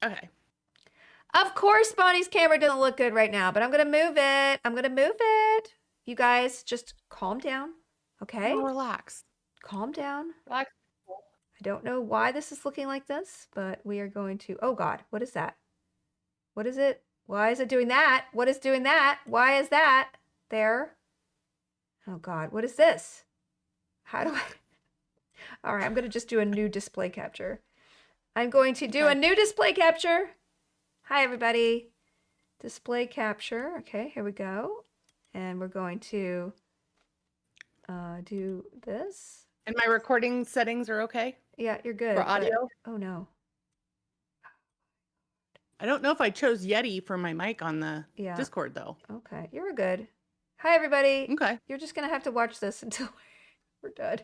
Okay. Of course, Bonnie's camera doesn't look good right now, but I'm going to move it. I'm going to move it. You guys just calm down, okay? Oh, relax. Calm down. Relax. I don't know why this is looking like this, but we are going to... Oh, God. What is that? What is it? Why is it doing that? What is doing that? Why is that there? Oh, God. What is this? How do I... All right, I'm going to just do a new display capture. I'm going to do a new display capture. Hi, everybody. Display capture. Okay, here we go. And we're going to do this. And my recording settings are okay? Yeah, you're good. For audio? But, oh, no. I don't know if I chose Yeti for my mic on the Discord, though. Okay, you're good. Hi, everybody. Okay. You're just going to have to watch this until we're done.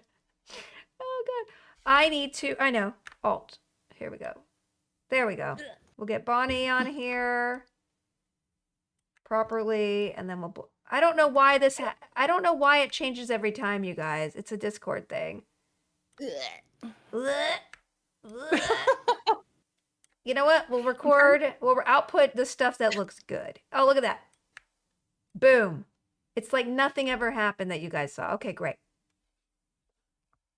Oh, God. I need to... I know. Alt. Here we go. There we go. We'll get Bonnie on here properly, and then we'll... I don't know why this... I don't know why it changes every time, you guys. It's a Discord thing. You know what? We'll record... We'll output the stuff that looks good. Oh, look at that. Boom. It's like nothing ever happened that you guys saw. Okay, great.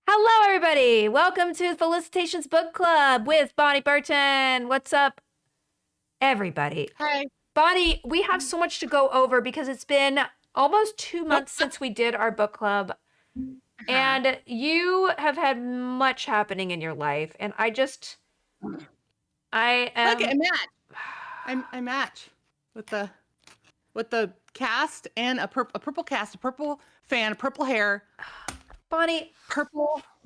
Hello, everybody. Welcome to Felicitations Book Club with Bonnie Burton. What's up, everybody? Hi. Bonnie, we have so much to go over because it's been almost 2 months since we did our book club. And you have had much happening in your life. And I am... Look, I match with the cast and a purple cast, a purple fan, purple hair. Bonnie,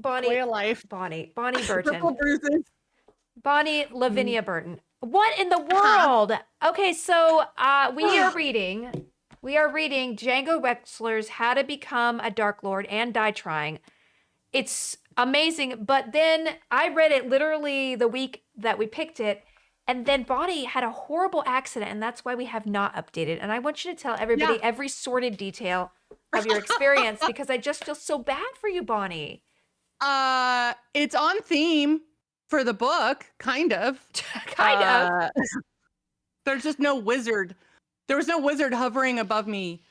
way of life. Bonnie Burton. Purple bruises. Bonnie Lavinia Burton. What in the world? Okay, so we are reading Django Wexler's How to Become a Dark Lord and Die Trying. It's amazing, but then I read it literally the week that we picked it, and then Bonnie had a horrible accident, and that's why we have not updated. And I want you to tell everybody every sordid detail of your experience because I just feel so bad for you, Bonnie. It's on theme for the book, kind of. Kind of. There's just no wizard. There was no wizard hovering above me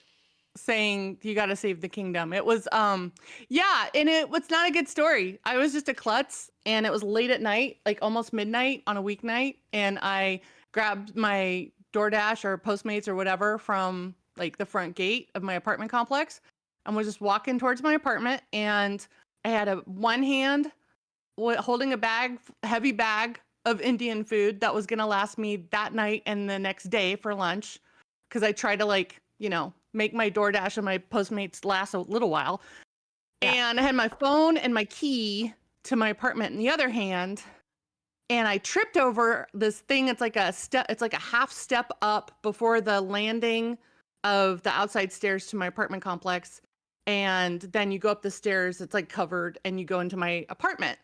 saying you got to save the kingdom. It was and it was not a good story. I was just a klutz, and it was late at night, like almost midnight on a weeknight, and I grabbed my DoorDash or Postmates or whatever from like the front gate of my apartment complex and was just walking towards my apartment, and I had one hand holding a heavy bag of Indian food that was going to last me that night and the next day for lunch, because I tried to make my DoorDash and my Postmates last a little while. Yeah. And I had my phone and my key to my apartment in the other hand, and I tripped over this thing. It's like a half step up before the landing of the outside stairs to my apartment complex. And then you go up the stairs, it's like covered, and you go into my apartment.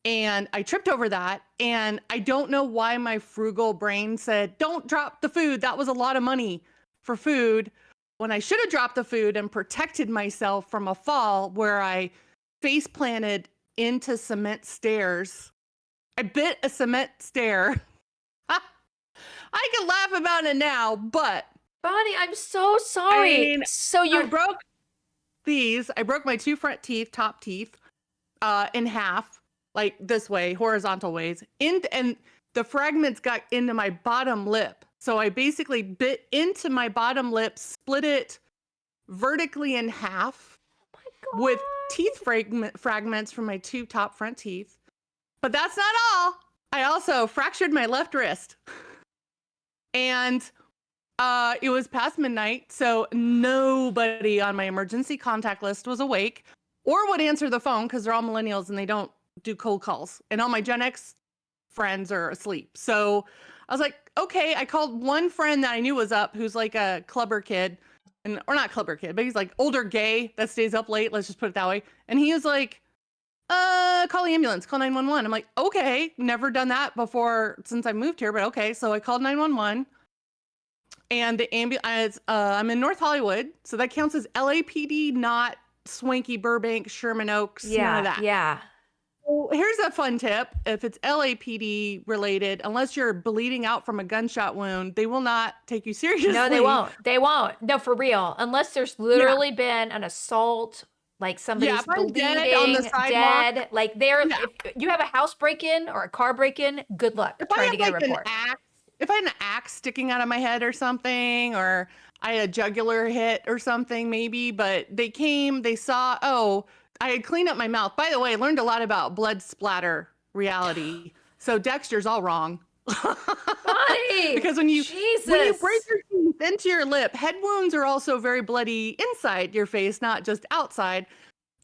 And I tripped over that, and I don't know why my frugal brain said, don't drop the food. That was a lot of money for food, when I should have dropped the food and protected myself from a fall where I face planted into cement stairs. I bit a cement stair. I can laugh about it now, but Bonnie, I'm so sorry. I broke my two front teeth, top teeth, in half, like this way, horizontal ways, and the fragments got into my bottom lip. So I basically bit into my bottom lip, split it vertically in half with teeth fragments from my two top front teeth. But that's not all. I also fractured my left wrist. And it was past midnight, so nobody on my emergency contact list was awake or would answer the phone, because they're all millennials and they don't do cold calls. And all my Gen X friends are asleep. So I was like, okay. I called one friend that I knew was up, who's like a clubber kid, or not clubber kid, but he's like older gay that stays up late. Let's just put it that way. And he was like, call the ambulance, call 911. I'm like, okay, never done that before since I moved here, but okay. So I called 911, and the ambulance, I'm in North Hollywood, so that counts as LAPD, not swanky Burbank, Sherman Oaks, none of that. Yeah. So here's a fun tip. If it's LAPD related, unless you're bleeding out from a gunshot wound, they will not take you seriously. No, they won't. They won't. No, for real. Unless there's Yeah. literally been an assault, like Yeah. somebody's If I'm dead on the bleeding, sidewalk, dead. Like there, yeah. if you have a house break-in or a car break-in, good luck If I trying to had get a like an report. axe, if I had an axe sticking out of my head or something, or I had a jugular hit or something, maybe, but they came, they saw, oh, I had cleaned up my mouth. By the way, I learned a lot about blood splatter reality. So Dexter's all wrong. Bonnie, Because when you break Jesus. your teeth into your lip, head wounds are also very bloody inside your face, not just outside.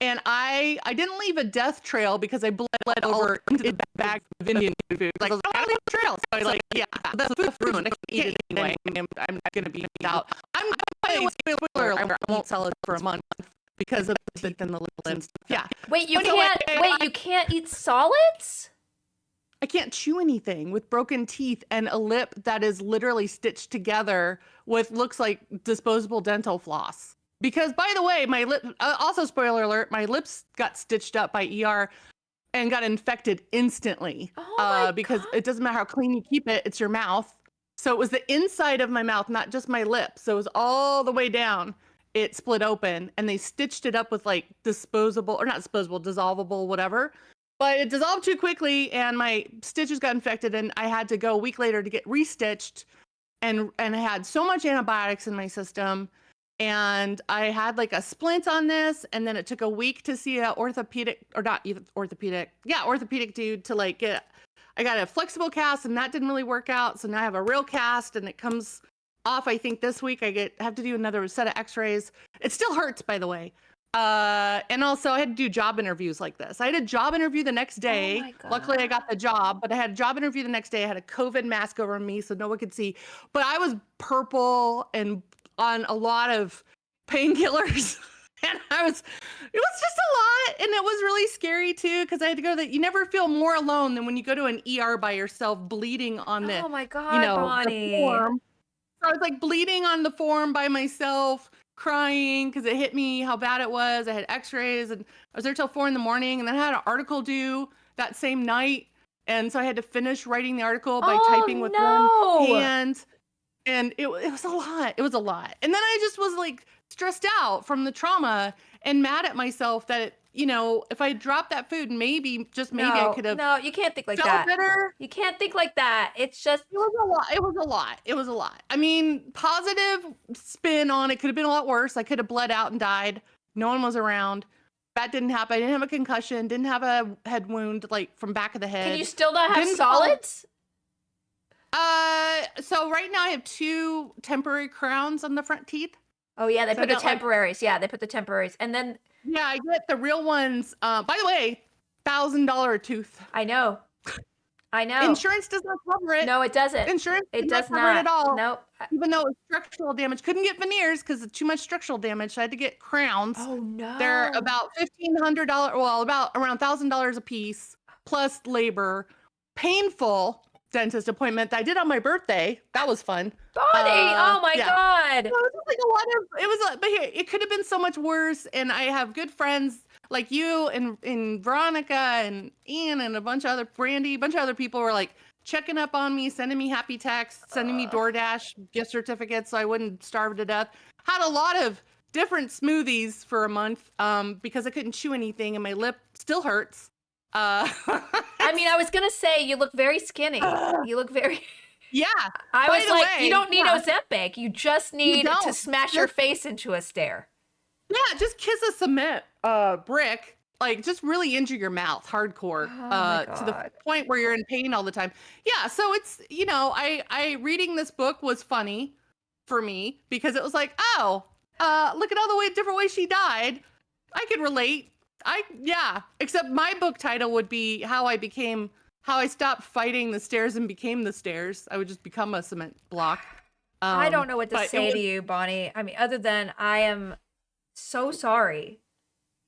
And I didn't leave a death trail because I bled over into the bag of Indian food. Like, I don't leave a trail. So I was like, yeah, that's food ruined. I can't eat it anyway. I'm not going to be out. By the way, spoiler alert, I won't sell it for a month because of the teeth and the lips and stuff. Yeah. Wait, you Anyway, can't you can't eat solids? I can't chew anything with broken teeth and a lip that is literally stitched together with looks like disposable dental floss. Because, by the way, my lip, also spoiler alert, my lips got stitched up by ER and got infected instantly. Oh my Because God. it doesn't matter how clean you keep it, it's your mouth. So it was the inside of my mouth, not just my lips. So it was all the way down. It split open and they stitched it up with like disposable, or not disposable, dissolvable, whatever. But it dissolved too quickly and my stitches got infected and I had to go a week later to get restitched, and I had so much antibiotics in my system. And I had like a splint on this, and then it took a week to see a orthopedic, or not even orthopedic, yeah, orthopedic dude to like get, I got a flexible cast and that didn't really work out. So now I have a real cast and it comes off, I think this week. Have to do another set of x-rays. It still hurts, by the way. And also I had to do job interviews like this. I had a job interview the next day. my Luckily I God. got the job, but I had a job interview the next day. I had a COVID mask over me so no one could see, but I was purple and on a lot of painkillers. And it was just a lot. And it was really scary too, because I had to go you never feel more alone than when you go to an ER by yourself bleeding on the, Oh my you God, know, the Bonnie. form. So I was like bleeding on the form by myself, crying because it hit me how bad it was. I had x-rays and I was there till 4 a.m. and then I had an article due that same night. And so I had to finish writing the article by typing with one hand. And it was a lot. It was a lot. And then I just was like stressed out from the trauma and mad at myself that, if I dropped that food, maybe, just maybe I could have No, you can't think like felt that. better. You can't think like that. It's just, It was a lot. It was a lot. It was a lot. I mean, positive spin on it could have been a lot worse. I could have bled out and died. No one was around. That didn't happen. I didn't have a concussion. Didn't have a head wound like from back of the head. can you still not have Didn't fall- solids? So right now I have 2 temporary crowns on the front teeth. Oh yeah, they So I put the got, like- temporaries. Yeah, they put the temporaries. And then Yeah, I get the real ones. By the way, $1,000 a tooth. I know. Insurance does not cover it. No, it doesn't. Insurance It does does not cover it not. at all. Nope. Even though it was structural damage. Couldn't get veneers because of too much structural damage. So I had to get crowns. Oh no. They're about $1,500. Well, about around $1,000 a piece, plus labor. Painful dentist appointment that I did on my birthday. That was fun. Bonnie, oh my yeah. God. It was just like a lot of, it was, but here, it could have been so much worse. And I have good friends like you and Veronica and Ian and a bunch of other people were like checking up on me, sending me happy texts, sending me DoorDash gift certificates so I wouldn't starve to death. Had a lot of different smoothies for a month because I couldn't chew anything and my lip still hurts. I mean, I was gonna say you look very skinny. You look very. Yeah. I By was the like, way, you don't need yeah. Ozempic. You just need to don't. smash your face into a stair. Yeah, just kiss a cement brick. Like, just really injure your mouth hardcore my to the God. point where you're in pain all the time. Yeah, so it's, I reading this book was funny for me because it was like, oh, look at all the different ways she died. I could relate. Except my book title would be how I stopped fighting the stairs and became the stairs. I would just become a cement block. I don't know what to but say to you, Bonnie. I mean, other than I am so sorry.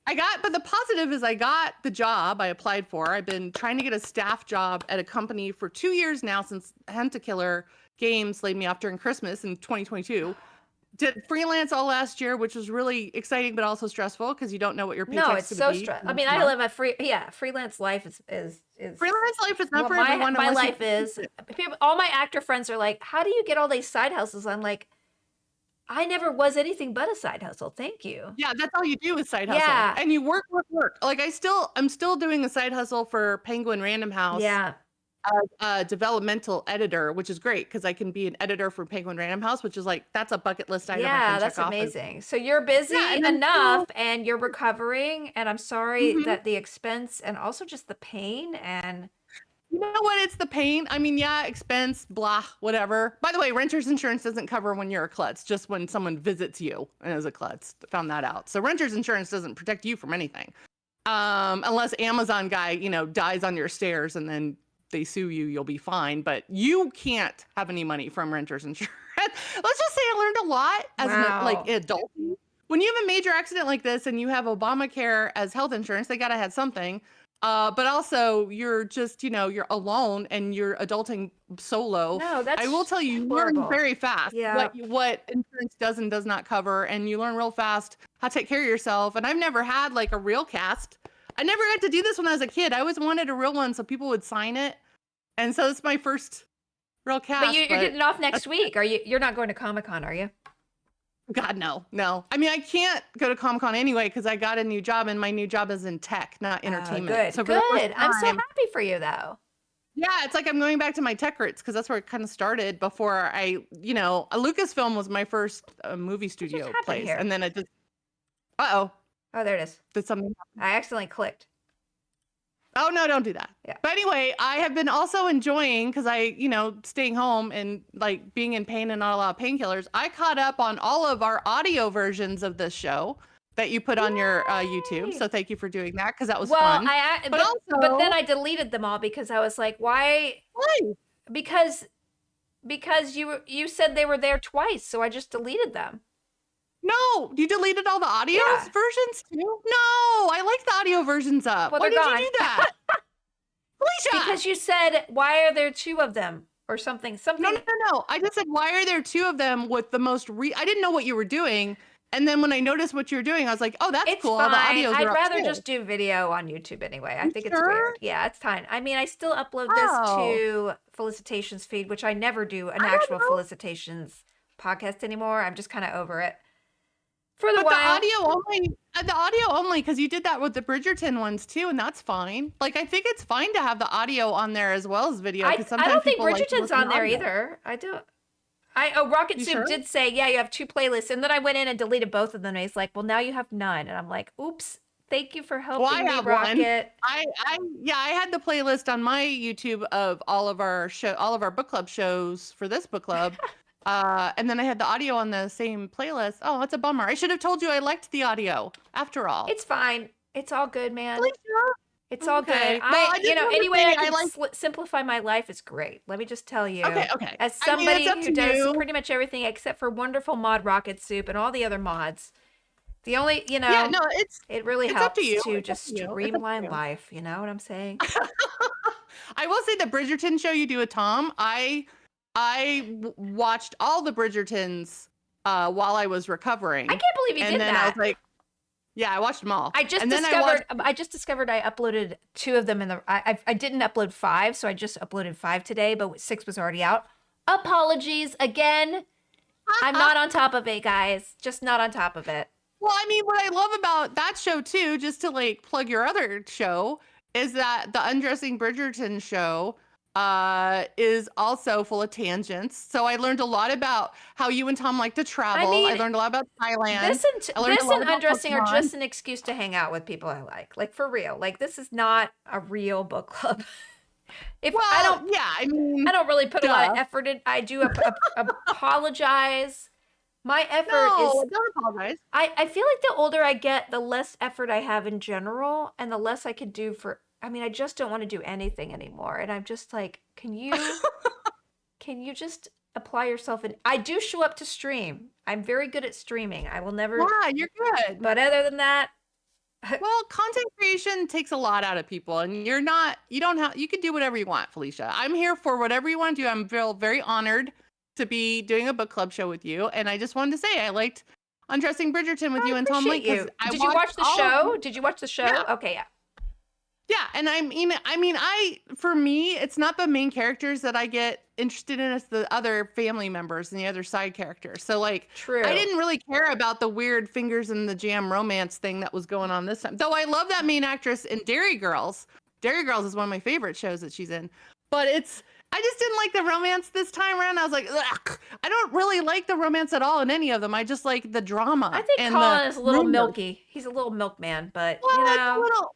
But the positive is I got the job I applied for. I've been trying to get a staff job at a company for 2 years now since Hunter Killer Games laid me off during Christmas in 2022. Did freelance all last year, which was really exciting, but also stressful because you don't know what your No, paycheck's it's going to so be stress. I next mean, I month. live a freelance life is Freelance life is not what for everyone my unless you. life is. All my actor friends are like, "How do you get all these side hustles?" I'm like, "I never was anything but a side hustle. Thank you." Yeah, that's all you do is side hustle, Yeah. and you work, work, work. Like I'm still doing a side hustle for Penguin Random House Yeah. as a developmental editor, which is great because I can be an editor for Penguin Random House, which is like that's a bucket list item I can Yeah, check that's off. amazing. So you're Yeah, busy and then enough and you're recovering, and I'm sorry mhm. that the expense and also just the pain and You know what? It's the pain. I mean, yeah, expense, blah, whatever. By the way, renter's insurance doesn't cover when you're a klutz, just when someone visits you and is a klutz. Found that out. So renter's insurance doesn't protect you from anything. Unless Amazon guy, dies on your stairs and then they sue you, you'll be fine. But you can't have any money from renter's insurance. Let's just say I learned a lot as an like wow. adult. When you have a major accident like this and you have Obamacare as health insurance, they gotta have something. But also you're just, you're alone and you're adulting solo. No, I will that's tell you, you learn horrible. very fast Yeah. what insurance does and does not cover, and you learn real fast how to take care of yourself. And I've never had like a real cast. I never got to do this when I was a kid. I always wanted a real one so people would sign it. And so it's my first real But cast. you're But getting off next week. You're not going to Comic-Con, are you? God, no, no. I mean, I can't go to Comic Con anyway because I got a new job, and my new job is in tech, not entertainment. Good. So for the first Good. I'm so time, happy for you though. yeah, it's like I'm going back to my tech roots because that's where it kind of started before a Lucasfilm was my first movie What just studio happened place. here? And then it just, uh-oh, Oh, there it is. did something. I accidentally clicked. Oh, no, don't do that. Yeah. But anyway, I have been also enjoying because staying home and like being in pain and not a lot of painkillers. I caught up on all of our audio versions of this show that you put on your YouTube. Yay! So thank you for doing that because that was Well, fun. But but then also, I deleted them all because I was like, why? why? Because you said they were there twice, so I just deleted them. No, you deleted all the audio Yeah. versions too? No, I like the audio versions up. Well, Why they're did gone. you do that? Felicia! Because you said, why are there two of them? Or something. No. I just said, why are there two of them with the most I didn't know what you were doing. And then when I noticed what you were doing, I was like, oh, that's It's cool. All the fine. audios I'd are up rather too. just do video on YouTube anyway. I You think it's sure? weird. Yeah, it's fine. I mean, I still upload this Oh. to Felicitations feed, which I never do an I don't actual know. Felicitations podcast anymore. I'm just kind of over it. For the But while. the audio only, because you did that with the Bridgerton ones too, and that's fine. Like, I think it's fine to have the audio on there as well as video. I 'Cause sometimes don't think people like to Bridgerton's listen to on there audio. either. I don't. Rocket You Soup sure? did say, yeah, you have two playlists. And then I went in and deleted both of them. And he's like, well, now you have none. And I'm like, oops, thank you for helping Well, I me, have one. Rocket. I had the playlist on my YouTube of all of our book club shows for this book club. And then I had the audio on the same playlist. Oh, that's a bummer. I should have told you I liked the audio after all. It's fine. It's all good, man. Felicia. It's all Okay. good. Well, I just wanted to Any way say I I can like- simplify my life is great. Let me just tell you. Okay. As I mean, somebody it's up who to does you. pretty much everything except for wonderful mod Rocket Soup and all the other mods, the only, Yeah, no, it really it's up helps to you. to It's up just to you. It's up to streamline you. life. You know what I'm saying? I will say the Bridgerton show you do with Tom. I watched all the Bridgertons while I was recovering. I can't believe you and did then that. I was like, yeah, I watched them all. I just and then discovered I uploaded 2 of them I didn't upload 5, so I just uploaded 5 today, but 6 was already out. Apologies again. I'm not on top of it, guys. Just not on top of it. Well, I mean, what I love about that show too, just to like plug your other show, is that the Undressing Bridgerton show is also full of tangents. So I learned a lot about how you and Tom like to travel. I mean, learned a lot about Thailand. This and Undressing are just an excuse to hang out with people I like. Like, for real. Like, this is not a real book club. I don't really put a lot of effort in. I do apologize. My effort is. Don't apologize. I feel like the older I get, the less effort I have in general, and the less I could do for. I mean, I just don't want to do anything anymore, and I'm just like, can you just apply yourself? And I do show up to stream. I'm very good at streaming. I will never. Yeah, you're good. But other than that. Well, content creation takes a lot out of people, and you can do whatever you want, Felicia. I'm here for whatever you want to do. I'm very honored to be doing a book club show with you, and I just wanted to say I liked Undressing Bridgerton with I you and Tom appreciate Link because you. I Did you watched watch the all of show? them. Did you watch the show? Yeah, Okay, yeah. yeah, and I for me, it's not the main characters that I get interested in; it's the other family members and the other side characters. So like, I True. didn't really care about the weird fingers in the jam romance thing that was going on this time. Though I love that main actress in Dairy Girls. Dairy Girls is one of my favorite shows that she's in. But I just didn't like the romance this time around. I was like, ugh, I don't really like the romance at all in any of them. I just like the I drama think and the Colin is a little rumors. milky. He's a little milkman, but Well, it's a little.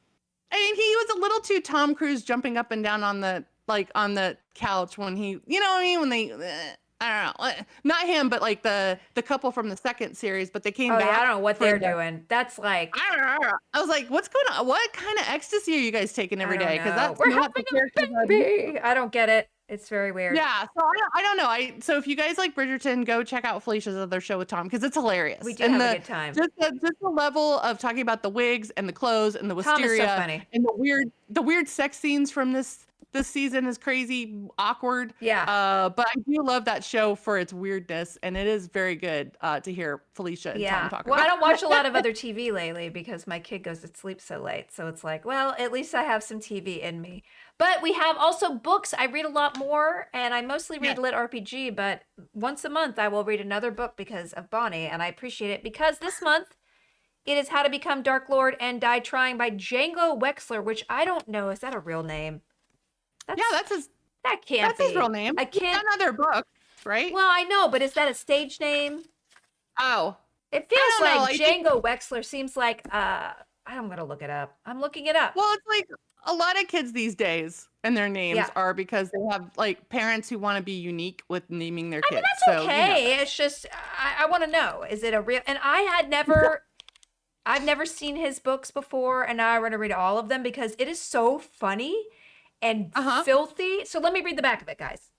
I mean, he was a little too Tom Cruise jumping up and down on the couch when he, you know what I mean? When they, I don't know, not him, but like the couple from the second series, but they came oh yeah, I back don't know what for they're the, doing. That's like, I was like, what's going on? What kind of ecstasy are you guys taking I every don't day? Because know. that's We're not the having characters a I'm used to. baby. I don't get it. It's very weird. Yeah, so I don't know. So if you guys like Bridgerton, go check out Felicia's other show with Tom because it's We hilarious. do And have a the good time. just the level of talking about the wigs and the clothes and the Tom is so wisteria funny. and the weird sex scenes from this season is crazy awkward. Yeah. But I do love that show for its weirdness, and it is very good to hear Felicia and Tom Yeah. talk Well, I about. don't watch a lot of other TV lately because my kid goes to sleep so late. So it's like, well, at least I have some TV in me. But we have also books. I read a lot more, and I mostly read Yes. lit RPG, but once a month I will read another book because of Bonnie, and I appreciate it because this month it is How to Become Dark Lord and Die Trying by Django Wexler, which I don't know. Is that a real name? Yeah, That can't that's his real be. name. I He's can't. done other books, right? Well, I know, but is that a stage name? Oh, It I feels don't know. like I think Django Wexler seems like I'm gonna look it up. I'm looking it up. well, it's like a lot of kids these days and their names Yeah. are because they have like parents who want to be unique with naming their I mean, kids. that's So, you know okay. that. It's just I want to know, is it a real? And I've never seen his books before, and now I want to read all of them because it is so funny and Uh-huh. filthy. So let me read the back of it, guys.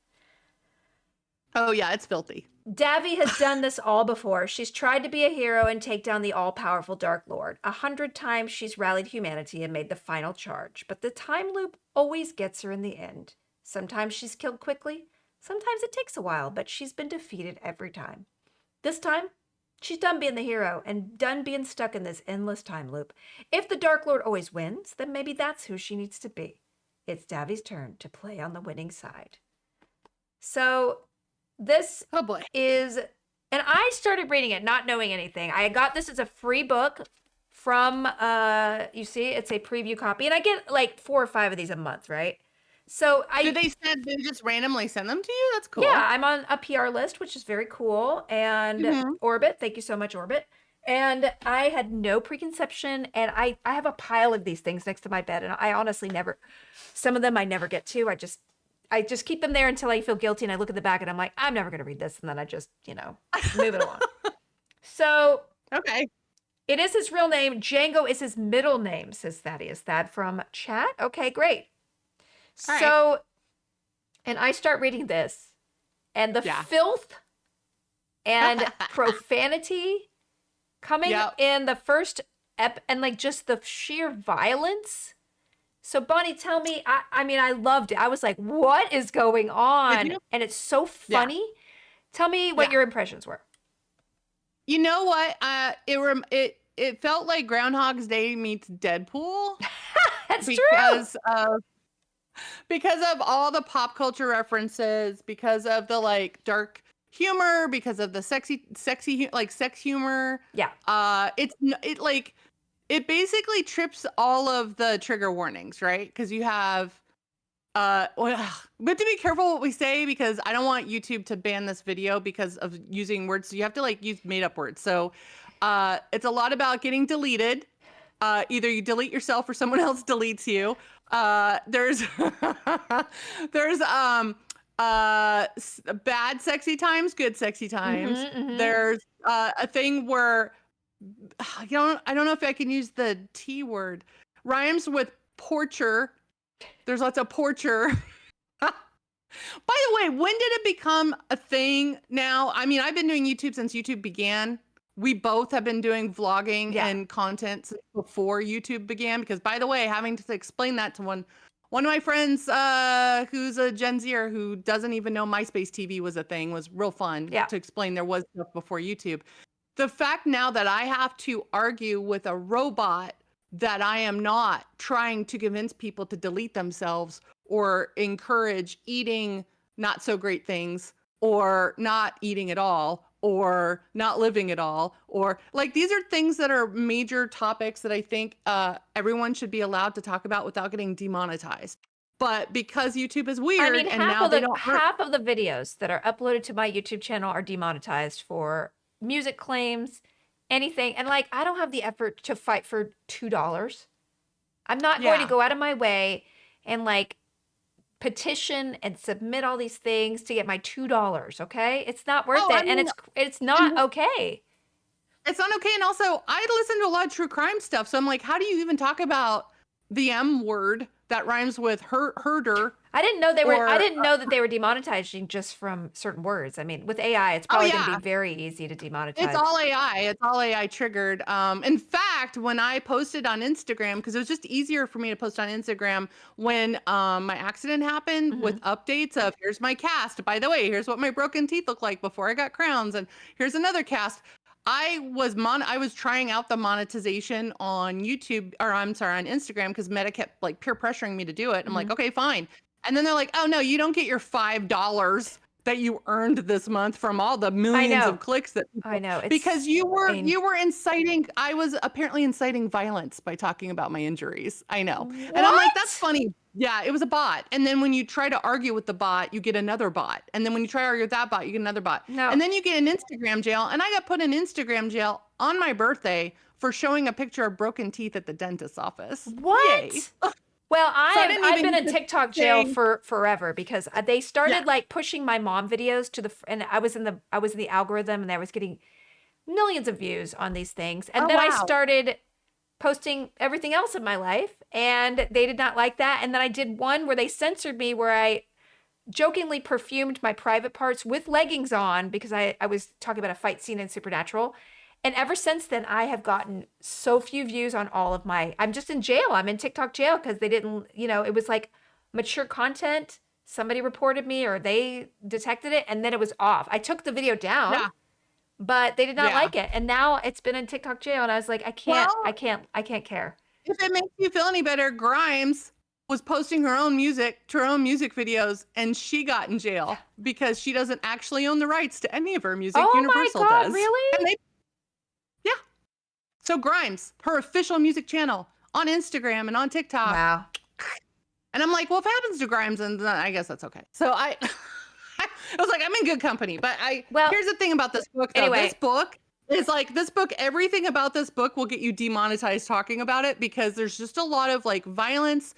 Oh yeah, it's filthy. Davy has done this all before. She's tried to be a hero and take down the all-powerful Dark Lord. 100 times she's rallied humanity and made the final charge, but the time loop always gets her in the end. Sometimes she's killed quickly, sometimes it takes a while, but she's been defeated every time. This time, she's done being the hero and done being stuck in this endless time loop. If the Dark Lord always wins, then maybe that's who she needs to be. It's Davy's turn to play on the winning side. So this Oh boy. is, and I started reading it not knowing anything. I got this as a free book from you see it's a preview copy, and I get like 4 or 5 of these a month, right? So Do they just randomly send them to you? That's cool. yeah, I'm on a PR list, which is very cool. And Mhm. Orbit, thank you so much, Orbit. And I had no preconception, and I have a pile of these things next to my bed, and I honestly never, some of them I never get to. I just keep them there until I feel guilty, and I look at the back and I'm like, I'm never going to read this. And then I just, move it along. So Okay. it is his real name. Django is his middle name, says Thaddeus. Thad from chat. Okay, great. All right. So, and I start reading this, and the Yeah. filth and profanity coming Yep. in the first and like just the sheer violence. So Bonnie, tell me, I mean, I loved it. I was like, what is going on? you? And it's so Yeah. funny. Tell me what Yeah. your impressions were. You know what? It felt like Groundhog's Day meets Deadpool That's true. because of all the pop culture references, because of the like dark humor, because of the sexy like sex humor. Yeah. It basically trips all of the trigger warnings, right? Because you have we have to be careful what we say because I don't want YouTube to ban this video because of using words. So you have to like use made up words. So it's a lot about getting deleted. Either you delete yourself or someone else deletes you. There's bad sexy times, good sexy times. Mhm. There's a thing where I don't know if I can use the T word. Rhymes with porcher. There's lots of porcher. By the way, when did it become a thing now? I mean, I've been doing YouTube since YouTube began. We both have been doing vlogging Yeah. and content since before YouTube began. Because by the way, having to explain that to one One of my friends, who's a Gen Zer who doesn't even know MySpace TV was a thing, was real fun Yeah. to explain there was stuff before YouTube. The fact now that I have to argue with a robot that I am not trying to convince people to delete themselves or encourage eating not so great things or not eating at all or not living at all, or like these are things that are major topics that I think everyone should be allowed to talk about without getting demonetized. But because YouTube is I weird mean, and now they don't hurt. half of the videos that are uploaded to my YouTube channel are demonetized for music claims, anything. And like, I don't have the effort to fight for $2. I'm not going to Yeah. go out of my way and like petition and submit all these things to get my $2, okay? It's not worth Oh, I it. And mean, it's not okay. it's not okay. And also, I listen to a lot of true crime stuff. So I'm like, how do you even talk about the M word that rhymes with herder? I didn't know that Or they were demonetizing just from certain words. I mean, with AI, it's oh probably going to yeah, be very easy to demonetize. it's all AI. It's all AI triggered. In fact, when I posted on Instagram, because it was just easier for me to post on Instagram when my accident happened Mhm. with updates of here's my cast. By the way, here's what my broken teeth look like before I got crowns, and here's another cast. I was trying out the monetization on YouTube, or I'm sorry, on Instagram, because Meta kept like peer pressuring me to do it. I'm like, Mhm. okay, fine. And then they're like, oh no, you don't get your $5 that you earned this month from all the I millions of know. clicks that I people, know. because It's you were inciting, I was apparently inciting violence by talking about my injuries. I know. And I'm like, that's what? funny. Yeah, it was a bot. And then when you try to argue with the bot, you get another bot. And then when you try to argue with that bot, you get another bot. No. And then you get an Instagram jail. And I got put in Instagram jail on my birthday for showing a picture of broken teeth at the dentist's office. Yay. What? Well, So I didn't I've been even in get to TikTok jail say, for forever because they yeah. started like pushing my mom videos to and I was in the algorithm and I was getting millions of views on these things. And Oh, then I wow. started posting everything else in my life and they did not like that. And then I did one where they censored me where I jokingly perfumed my private parts with leggings on because I was talking about a fight scene in Supernatural. And ever since then, I have gotten so few views on all of I'm just in jail. I'm in TikTok jail because they didn't, it was like mature content. Somebody reported me or they detected it and then it was off. I took the video down, Yeah. but they did not Yeah. like it. And now it's been in TikTok jail. And I was like, Well, I can't care. if it makes you feel any better, Grimes was posting her own music to her own music videos and she got in jail because she doesn't actually own the rights to any of her music. Oh my Universal God, does. really? And yeah. So Grimes, her official music channel on Instagram and on TikTok. Wow. And I'm like, well, if it happens to Grimes, then I guess that's okay. So I was like, I'm in good company. But Well, here's the thing about this book, though. anyway. This book is like this book, everything about this book will get you demonetized talking about it because there's just a lot of like violence,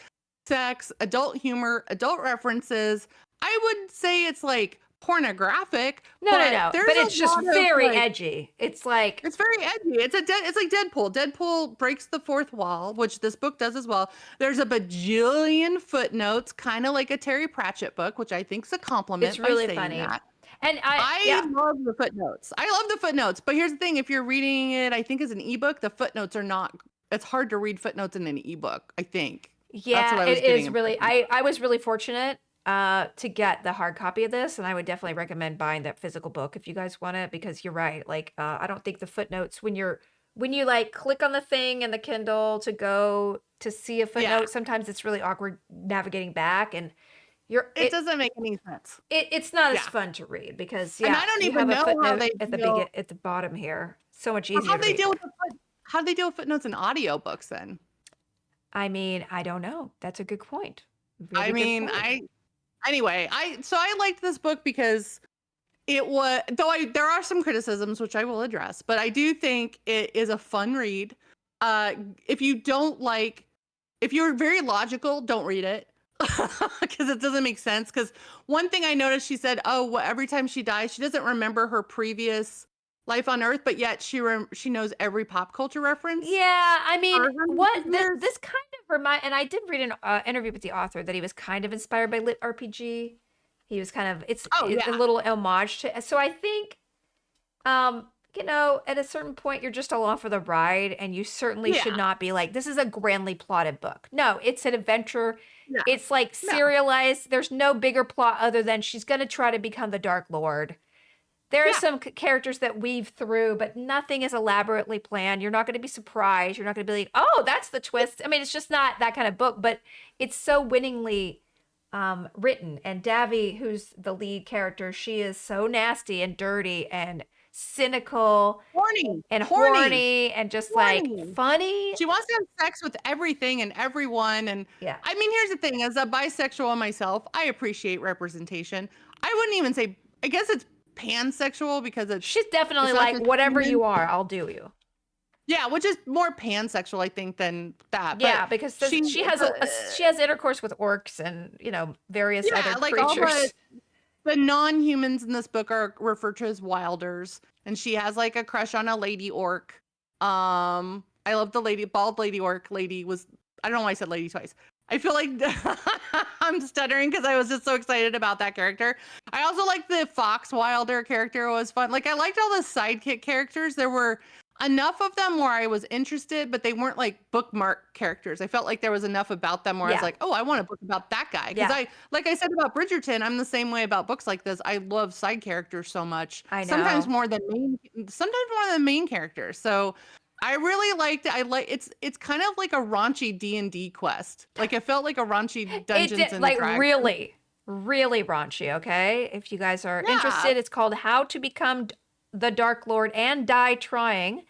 sex, adult humor, adult references. I would say it's like pornographic. No. There's But a it's just lot of, very like, edgy. It's like, it's very edgy. It's like Deadpool. Deadpool breaks the fourth wall, which this book does as well. There's a bajillion footnotes, kind of like a Terry Pratchett book, which I think is a compliment it's by really saying funny. that. And I yeah. love the footnotes. I love the footnotes. But here's the thing, if you're reading it, I think as an ebook, the footnotes are not, it's hard to read footnotes in an ebook, I think. That's what Yeah, I was it getting is really. impression. I was really fortunate to get the hard copy of this, and I would definitely recommend buying that physical book if you guys want it because you're right. Like I don't think the footnotes when you like click on the thing in the Kindle to go to see a Yeah. footnote, sometimes it's really awkward navigating back and It doesn't make any sense. it's not as Yeah. fun to read because And yeah, I don't you even have a know how footnote they at deal. at the bottom here. So much How easier to they read. deal with how do they deal with footnotes in audiobooks then? I mean, I don't know. That's a good point. I Really good mean, point. anyway, I liked this book because it was, though there are some criticisms which I will address, but I do think it is a fun read. Uh if you don't like, if you're very logical, don't read it. Because it doesn't make sense. Because one thing I noticed, she said, oh, well, every time she dies, she doesn't remember her previous life on Earth, but yet she knows every pop culture reference Yeah, I mean, for her what years. this kind of and I did read an interview with the author that he was kind of inspired by Lit RPG. He was kind of Oh it's a yeah. little homage to. So I think, at a certain point, you're just along for the ride, and you certainly should Yeah. not be like, this is a grandly plotted book. No, it's an adventure. Yeah. It's like No. serialized. There's no bigger plot other than she's going to try to become the Dark Lord. There are Yeah. some characters that weave through, but nothing is elaborately planned. You're not going to be surprised. You're not going to be like, oh, that's the twist. I mean, it's just not that kind of book, but it's so winningly written. And Davy, who's the lead character, she is so nasty and dirty and cynical Horny. and Horny. horny and just like Horny. funny. She wants to have sex with everything and everyone. And Yeah. I mean, here's the thing, as a bisexual myself, I appreciate representation. I wouldn't even say, I guess it's pansexual because She's definitely it's not like, just whatever women. you are, I'll do you. Yeah, which is more pansexual, I think, than that. Yeah, But because she has she has intercourse with orcs and various yeah, other like all creatures. the non-humans in this book are referred to as wilders, and she has like a crush on a lady orc. I love the bald lady orc lady was, I don't know why I said lady twice. I feel like I'm stuttering because I was just so excited about that character. I also like the Fox Wilder character, was fun. Like I liked all the sidekick characters. There were enough of them where I was interested, but they weren't like bookmark characters. I felt like there was enough about them where I was Yeah. like, oh, I want a book about that guy. Because Yeah. like I said about Bridgerton, I'm the same way about books like this. I love side characters so much. I know. Sometimes more than main characters. So I really liked it. It's kind of like a raunchy D&D quest. Like it felt like a raunchy Dungeons and like Dragons. really, really raunchy. Okay, if you guys are interested, it's called "How to Become the Dark Lord and Die Trying."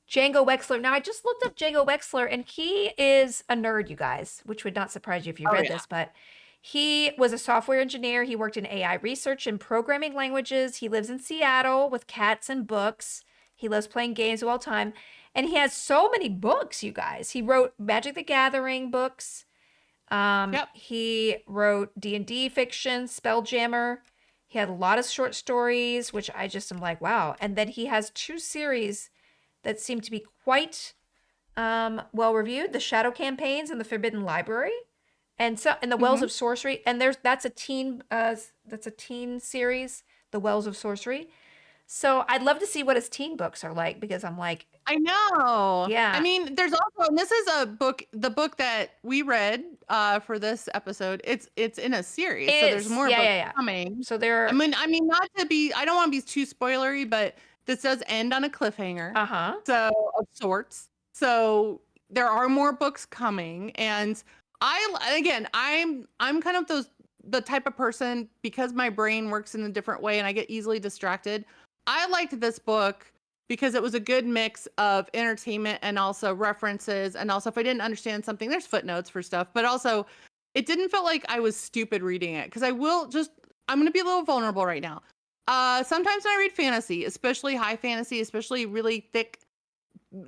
Django Wexler. Now I just looked up Django Wexler, and he is a nerd, you guys, which would not surprise you if you read this, but he was a software engineer. He worked in AI research and programming languages. He lives in Seattle with cats and books. He loves playing games all the time. And he has so many books, you guys. He wrote Magic the Gathering books. He wrote D&D fiction, Spelljammer. He had a lot of short stories, which I just am like, wow. And then he has 2 series that seem to be quite well reviewed: The Shadow Campaigns and The Forbidden Library, and The Wells of Sorcery. And that's a teen series, The Wells of Sorcery. So I'd love to see what his teen books are like, because I'm like, I know. Yeah. I mean, there's also, and this is the book that we read for this episode. It's in a series, so there's more books coming. So there. I mean, not to be, I don't want to be too spoilery, but this does end on a cliffhanger. So of sorts. So there are more books coming, and I'm kind of the type of person, because my brain works in a different way and I get easily distracted. I liked this book because it was a good mix of entertainment and also references. And also, if I didn't understand something, there's footnotes for stuff, but also it didn't feel like I was stupid reading it. Cause I'm going to be a little vulnerable right now. Sometimes when I read fantasy, especially high fantasy, especially really thick,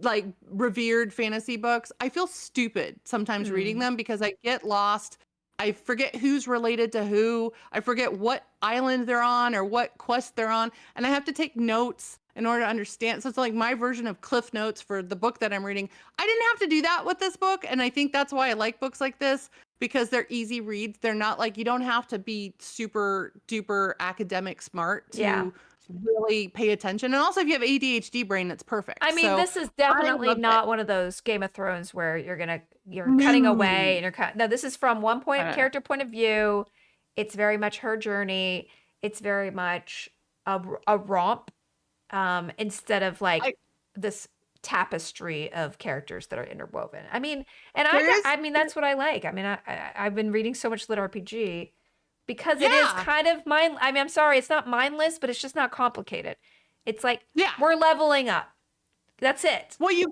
like revered fantasy books, I feel stupid sometimes reading them because I get lost. I forget who's related to who. I forget what island they're on or what quest they're on. And I have to take notes in order to understand. So it's like my version of Cliff Notes for the book that I'm reading. I didn't have to do that with this book. And I think that's why I like books like this, because they're easy reads. They're not like, you don't have to be super duper academic smart to really pay attention. And also, if you have ADHD brain, that's perfect. I mean, So this is definitely not one of those Game of Thrones where you're cutting away and you're cutting. No, this is from one character point of view. It's very much her journey. It's very much a romp, instead of like this tapestry of characters that are interwoven. I mean, and I mean, that's what I like. I mean, I've been reading so much lit RPG because it is kind of I mean, I'm sorry, it's not mindless, but it's just not complicated. It's like, we're leveling up. That's it. Well, you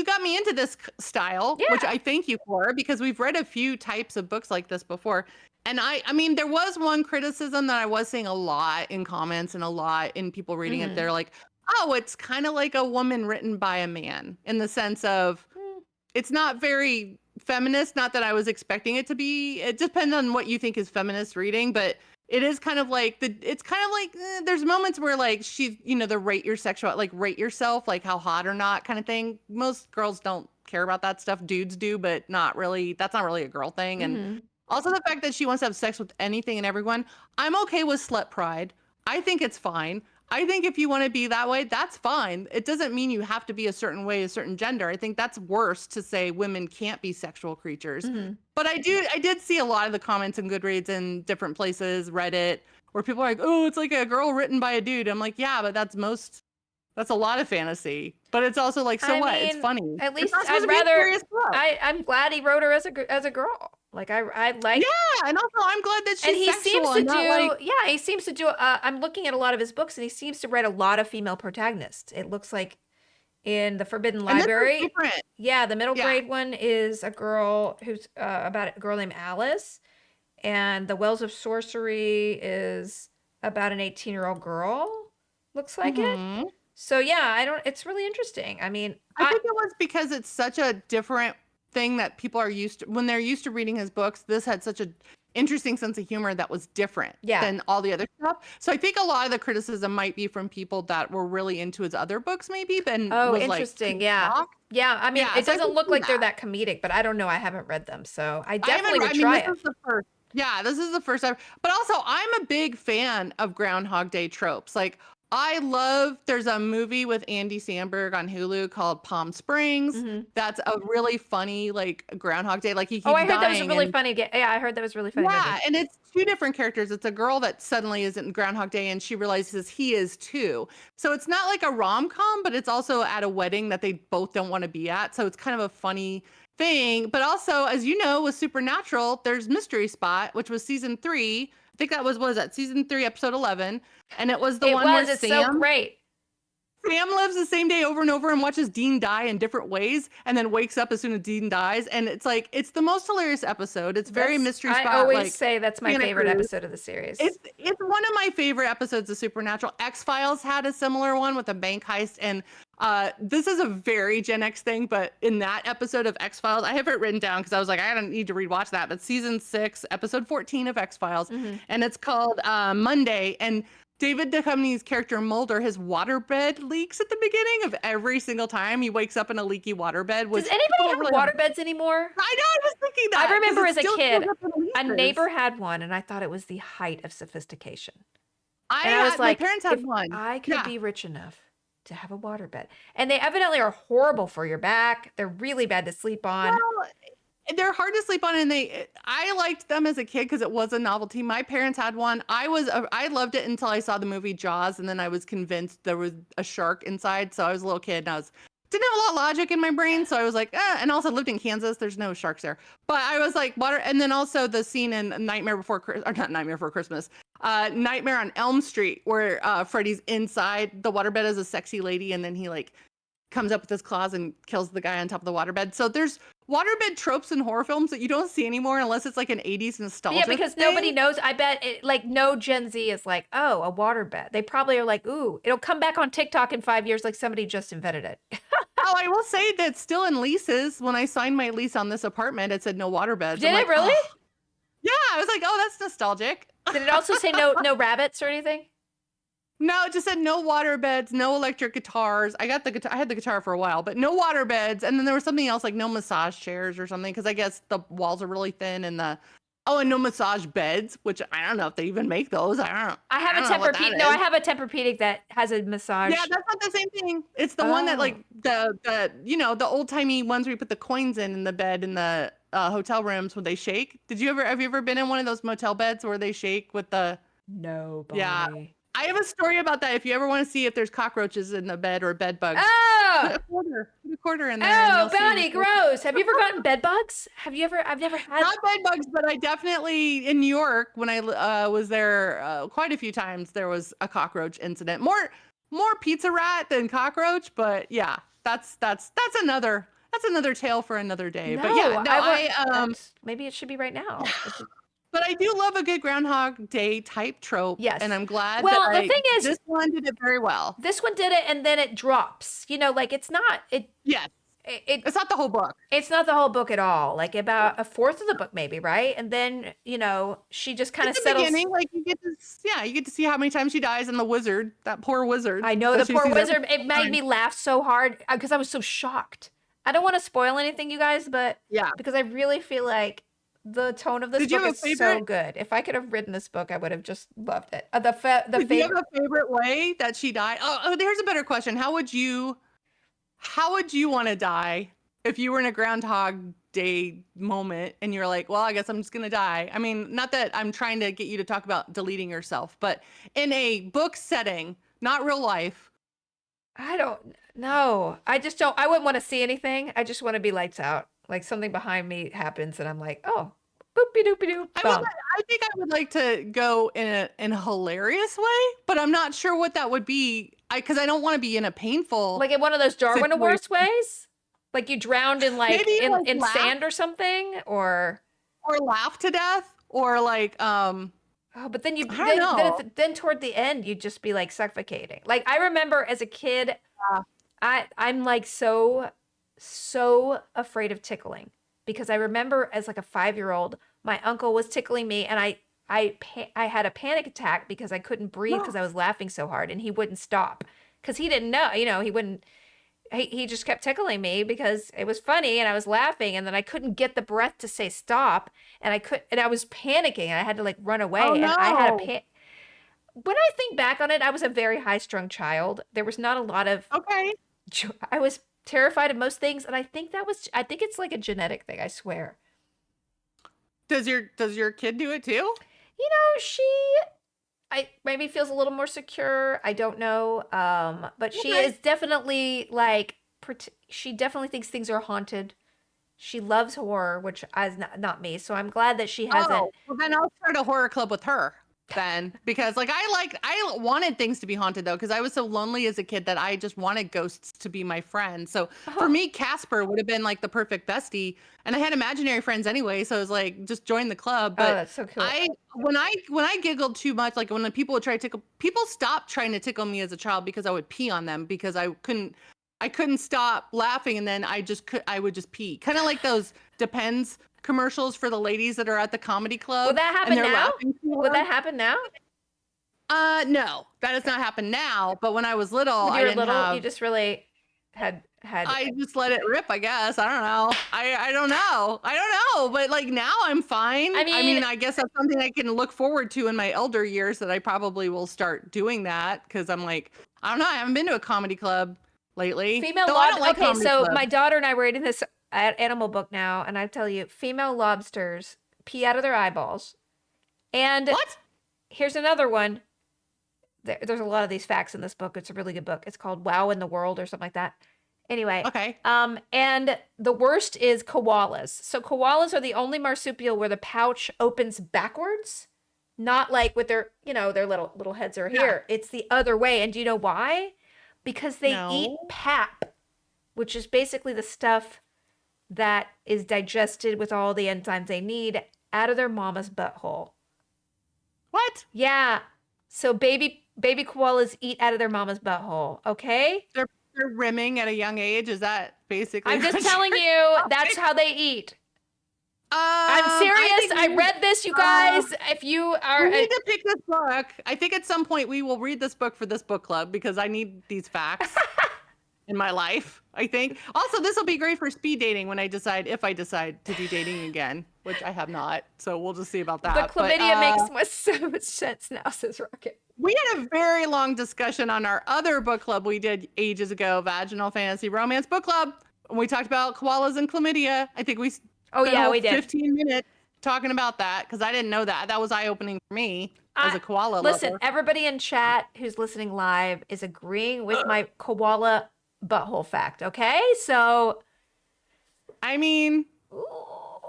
got me into this style, which I thank you for, because we've read a few types of books like this before. And I mean, there was one criticism that I was seeing a lot in comments and a lot in people reading it. They're like, oh, it's kind of like a woman written by a man, in the sense of it's not very feminist. Not that I was expecting it to be. It depends on what you think is feminist reading, but it is kind of like there's moments where like she's, the rate yourself, like how hot or not kind of thing. Most girls don't care about that stuff. Dudes do, but not really. That's not really a girl thing. And also the fact that she wants to have sex with anything and everyone. I'm okay with slut pride. I think it's fine. I think if you want to be that way, that's fine. It doesn't mean you have to be a certain way, a certain gender. I think that's worse to say women can't be sexual creatures. Mhm. But I did see a lot of the comments in Goodreads and different places, Reddit, where people are like, "Oh, it's like a girl written by a dude." I'm like, "Yeah, but that's a lot of fantasy." But it's also like, so I what? It's mean, funny. at It's least not supposed I'd to be a rather. serious book. I'm glad he wrote her as a girl. Like I like. Yeah, and also I'm glad that And she's he seems sexual to and not like, do, yeah, he seems to do. I'm looking at a lot of his books, and he seems to write a lot of female protagonists. It looks like in the Forbidden and this is Library, different. yeah, the middle Yeah. grade one is a girl who's about a girl named Alice, and the Wells of Sorcery is about an 18-year-old girl. Looks like it. Mhm. So yeah, I don't. It's really interesting. I mean, I think it was because it's such a different thing that people are used to when they're used to reading his books. This had such a interesting sense of humor that was different Yeah. than all the other stuff. So I think a lot of the criticism might be from people that were really into his other books, maybe, than Oh, was like interesting. Pete's Yeah. Talk. Yeah. I mean, Yeah, it so I doesn't can look see like they're that. that comedic, but I don't know. I haven't read them, so I I definitely haven't. would I mean, try this it. is the first. Yeah, this is the first time. But also, I'm a big fan of Groundhog Day tropes. Like, I love. There's a movie with Andy Samberg on Hulu called Palm Springs. Hmm. That's a really funny, like Groundhog Day. Like he Oh, keeps I heard that was a dying, really and funny. Yeah, I heard that was a really funny yeah, movie. and it's two different characters. It's a girl that suddenly is in Groundhog Day, and she realizes he is too. So it's not like a rom com, but it's also at a wedding that they both don't want to be at. So it's kind of a funny thing. But also, as you know, with Supernatural, there's Mystery Spot, which was season 3. I think that was what was that season 3, episode 11, and it was the It one where was. It's so great. Sam lives the same day over and over and watches Dean die in different ways and then wakes up as soon as Dean dies. And it's like, it's the most hilarious episode. It's very Mystery I Spot, always like say that's my Santa favorite Cruz. episode of the series. It's one of my favorite episodes of Supernatural. X-Files had a similar one with a bank heist. And this is a very Gen X thing, but in that episode of X-Files, I have it written down because I was like, I don't need to rewatch that. But season 6, episode 14 of X-Files, Mhm. and it's called Monday. And David Duchovny's character Mulder, his waterbed leaks at the beginning of every single time he wakes up in a leaky waterbed. Does anybody have waterbeds anymore? I know, I was thinking that. I remember 'cause as it a still kid, shows up in a leases. neighbor had one, and I thought it was the height of sophistication. I And I was like, my parents had if one. I could Yeah. be rich enough to have a waterbed. And they evidently are horrible for your back. They're really bad to sleep on. Well, they're hard to sleep on, and I liked them as a kid because it was a novelty. My parents had one. I loved it until I saw the movie Jaws, and then I was convinced there was a shark inside. So I was a little kid, and I didn't have a lot of logic in my brain, so I was like, and also lived in Kansas. There's no sharks there, but I was like, water. And then also the scene in Nightmare Before Christmas, Nightmare on Elm Street, where Freddy's inside the waterbed as a sexy lady, and then he like comes up with his claws and kills the guy on top of the waterbed. So there's waterbed tropes in horror films that you don't see anymore unless it's like an 80s nostalgia. Yeah, because nobody knows. I bet like no Gen Z is like, oh, a waterbed. They probably are like, ooh, it'll come back on TikTok in 5 years like somebody just invented it. Oh, I will say that still in leases, when I signed my lease on this apartment, it said no waterbeds. Did it really? Oh. Yeah, I was like, oh, that's nostalgic. Did it also say no rabbits or anything? No, it just said no water beds, no electric guitars. I had the guitar for a while, but no water beds. And then there was something else like no massage chairs or something, because I guess the walls are really thin, and and no massage beds, which I don't know if they even make those. I have a Tempur-Pedic. No, I have a Tempur-Pedic that has a massage. Yeah, that's not the same thing. It's the one that like the old timey ones where you put the coins in the bed in the hotel rooms when they shake. Have you ever been in one of those motel beds where they shake with the? No, Bonnie. Yeah. I have a story about that. If you ever want to see if there's cockroaches in the bed or bed bugs, Oh, put a quarter in there. And oh, you'll see Bonnie, gross. Have you ever gotten bed bugs? I've never had. not bed bugs, but I definitely in New York when I was there quite a few times. There was a cockroach incident. More pizza rat than cockroach, but yeah, that's another tale for another day. But yeah, maybe it should be right now. But I do love a good Groundhog Day type trope. Yes. And I'm glad Well, the thing is, this one did it very well. This one did it, and then it drops. Like it's not. Yes. It's not the whole book. It's not the whole book at all. Like about a fourth of the book, maybe, right? And then she just kind of settles. Beginning, like you get to see how many times she dies, and the wizard, that poor wizard. I know the poor wizard. It made me laugh so hard because I was so shocked. I don't want to spoil anything, you guys, but yeah, because I really feel like The tone of this Did you book have a is so favorite? good. If I could have written this book, I would have just loved it. The Did you have favorite. a favorite way that she died? There's a better question. How would you want to die if you were in a Groundhog Day moment and you're like, well, I guess I'm just gonna die. I mean, not that I'm trying to get you to talk about deleting yourself, but in a book setting, not real life. I don't know. I just don't. I wouldn't want to see anything. I just want to be lights out. Like something behind me happens, and I'm like, oh, boopy doopy doo, bum. I think I would like to go in a hilarious way, but I'm not sure what that would be. Because I don't want to be in a painful Like in one of those Darwin situation. Awards ways? Like you drowned in like Maybe like in laugh sand or something? Or or laugh to death or like oh, but then you I don't know. then toward the end you'd just be like suffocating. Like I remember as a kid, I'm like so afraid of tickling because I remember as like a 5-year-old, my uncle was tickling me and I had a panic attack because I couldn't breathe because I was laughing so hard and he wouldn't stop because he didn't know, he wouldn't. He just kept tickling me because it was funny and I was laughing and then I couldn't get the breath to say stop and I was panicking and I had to like run Oh away and I had a no. when I think back on it, I was a very high-strung child. There was not a lot of Okay. I was terrified of most things and I think it's like a genetic thing, I swear. Does your kid do it too? She I maybe feels a little more secure. I don't know. But she Okay. is definitely like she definitely thinks things are haunted. She loves horror, which is not me. So I'm glad that she hasn't. Oh, well then I'll start a horror club with her then because I wanted things to be haunted though because I was so lonely as a kid that I just wanted ghosts to be my friend. So for Oh, me, Casper would have been like the perfect bestie, and I had imaginary friends anyway, so I was like, just join the club. oh, But that's so cool. I when I giggled too much, like when the people would try to tickle, people stopped trying to tickle me as a child because I would pee on them because I couldn't stop laughing, and then I would just pee. Kind of like those Depends commercials for the ladies that are at the comedy Would club that and happen they're now? laughing too Would hard. that happen now? No, that has not happened now. But when I was little, When you I were didn't little, you have. just really had. I just let it rip, I guess. I don't know. I don't know. I don't know. But like now I'm fine. I I mean, mean, I guess that's something I can look forward to in my elder years that I probably will start doing that because I'm like, I don't know. I haven't been to a comedy club lately. female Though I don't lob. like Okay, comedy so clubs. my daughter and I were reading this animal book now, and I tell you, female lobsters pee out of their eyeballs. And What? here's another one. There's a lot of these facts in this book. It's a really good book. It's called Wow in the World or something like that. Anyway, Okay. and the worst is koalas. So koalas are the only marsupial where the pouch opens backwards, not like with their, their little heads are Yeah. here. It's the other way. And do you know why? Because they eat No. pap, which is basically the stuff that is digested with all the enzymes they need out of their mama's butthole. What? Yeah. So baby koalas eat out of their mama's butthole, okay? They're rimming at a young age. Is that basically? I'm just what telling you're you, telling that's me? how they eat. I'm I serious. think I read this, you guys. If you are we need to pick this book. I think at some point we will read this book for this book club because I need these facts in my life. I think. Also, this will be great for speed dating when if I decide to do dating again, which I have not. So we'll just see about the that. But chlamydia makes so much sense now, says Rocket. we had a very long discussion on our other book club we did ages ago, Vaginal Fantasy Romance Book Club. When we talked about koalas and chlamydia, I think we Oh spent a yeah, whole we did. 15 minutes talking about that because I didn't know that. That was eye-opening for me as a koala Listen, lover. everybody in chat who's listening live is agreeing with my koala butthole fact, okay? So I mean,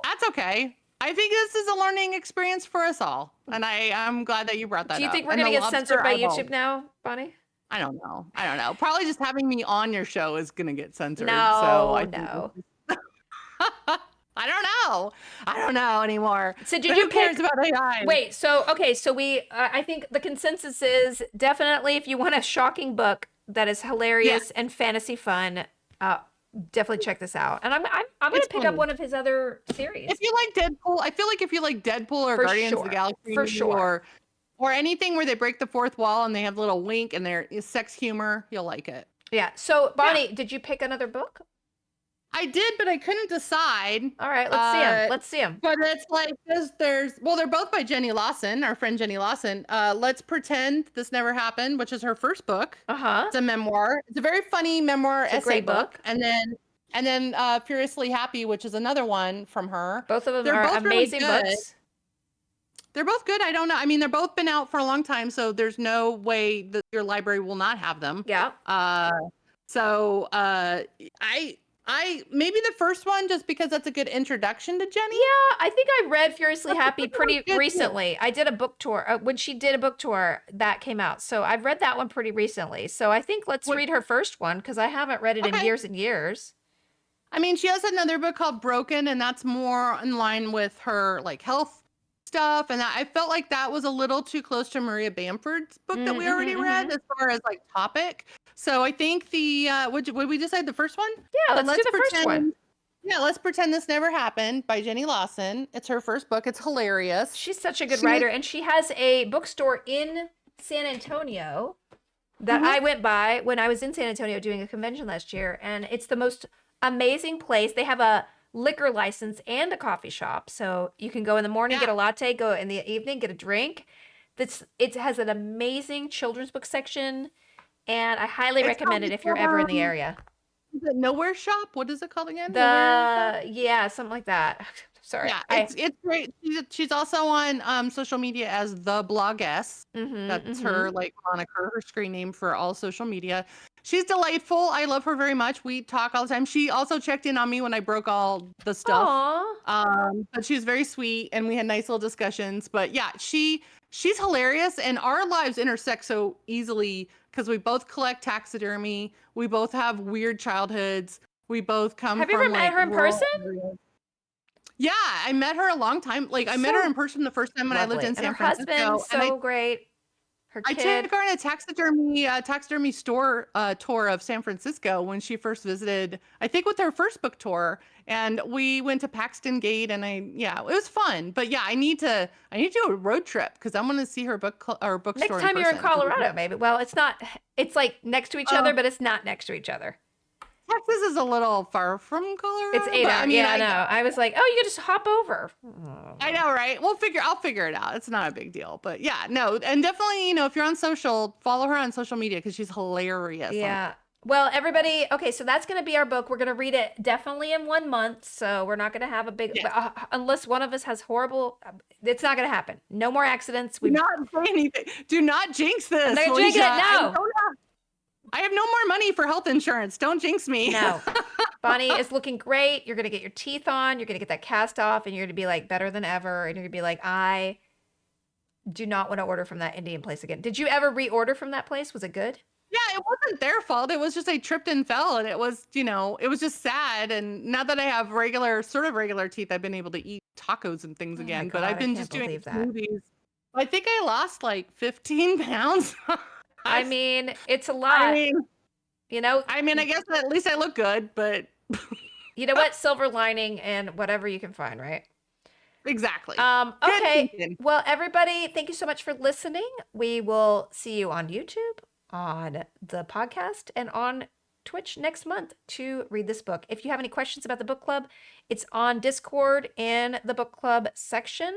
that's okay. I think this is a learning experience for us all. And I'm glad that you brought that up. do you think we're And gonna the get censored lobster by eyeball. YouTube now, Bonnie? I don't know. I don't know. Probably just having me on your show is going to get censored. So No, I think no. I don't know. I don't know anymore. So did But you who cares pick? about AI? Wait, so okay, so I think the consensus is definitely if you want a shocking book that is hilarious and fantasy fun, definitely check this out. And I'm gonna It's pick up funny. one of his other series If you like Deadpool, I feel like if you like Deadpool or For Guardians of the sure. Galaxy For sure. or anything where they break the fourth wall and they have a little wink and their sex humor, you'll like it. Yeah. So Bonnie, did you pick another book? I did, but I couldn't decide. All right, let's see them. Let's see them. But it's like well, they're both by Jenny Lawson, our friend Jenny Lawson. Let's Pretend This Never Happened, which is her first book. Uh-huh. It's a memoir. It's a very funny memoir It's a essay great book. And then Furiously Happy, which is another one from her. Both of them They're are both really amazing good. books. They're both good. I don't know. I mean, they're both been out for a long time, so there's no way that your library will not have them. Yeah. I maybe the first one just because that's a good introduction to Jenny. Yeah, I think I read Furiously Happy pretty good, recently. I did a book tour. When she did a book tour, that came out. So I've read that one pretty recently. So I think let's read her first one because I haven't read it in years and years. I mean, she has another book called Broken, and that's more in line with her like health stuff. And I felt like that was a little too close to Maria Bamford's book that we already read as far as like topic. So I think would we decide the first one? Yeah, let's do the first one. Yeah, Let's Pretend This Never Happened by Jenny Lawson. It's her first book. It's hilarious. She's such a good writer, and she has a bookstore in San Antonio that I went by when I was in San Antonio doing a convention last year, and it's the most amazing place. They have a liquor license and a coffee shop, so you can go in the morning, get a latte, go in the evening, get a drink. It has an amazing children's book section, and I highly recommend it if you're ever in the area. Is it Nowhere Shop? What is it called again? Yeah, something like that. Sorry. Yeah, it's great. She's also on social media as The Bloggess. That's her like moniker, her screen name for all social media. She's delightful. I love her very much. We talk all the time. She also checked in on me when I broke all the stuff. But she's very sweet, and we had nice little discussions. But yeah, she's hilarious, and our lives intersect so easily because we both collect taxidermy. We both have weird childhoods. We both come Have from, you ever met her in person? Yeah, I met her a long time. Like I met her in person the first time when I lived in San Francisco. Her husband's so great. Her kid. I took her on a taxidermy store tour of San Francisco when she first visited, I think with her first book tour. And we went to Paxton Gate, and it was fun. But yeah, I need to do a road trip because I'm going to see her bookstore next time you're in Colorado, maybe. Well, it's like next to each other, but it's not next to each other. Texas is a little far from Colorado. It's 8 hours. I mean, I know. I was like, oh, you could just hop over. I know, right? I'll figure it out. It's not a big deal. But yeah, no. And definitely, if you're on social, follow her on social media because she's hilarious. Yeah. Well, everybody, okay, so that's going to be our book. We're going to read it definitely in 1 month. So we're not going to have a big, unless one of us has horrible, it's not going to happen. No more accidents. Do not say anything. Do not jinx this. I'm not going to jinx it. No. I have no more money for health insurance. Don't jinx me. No. Bonnie is looking great. You're going to get your teeth on. You're going to get that cast off, and you're going to be like better than ever. And you're going to be like, I do not want to order from that Indian place again. Did you ever reorder from that place? Was it good? Yeah, it wasn't their fault. It was just I tripped and fell, and it was, it was just sad. And now that I have regular teeth, I've been able to eat tacos and things again. But I've been just doing smoothies. I think I lost like 15 pounds. I mean, it's a lot. I mean, I guess at least I look good, but you know what? Silver lining and whatever you can find, right? Exactly. Okay. Well, everybody, thank you so much for listening. We will see you on YouTube, on the podcast, and on Twitch next month to read this book. If you have any questions about the book club, it's on Discord in the book club section.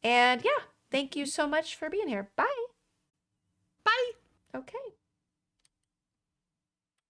And yeah, thank you so much for being here. Bye. Bye. Okay.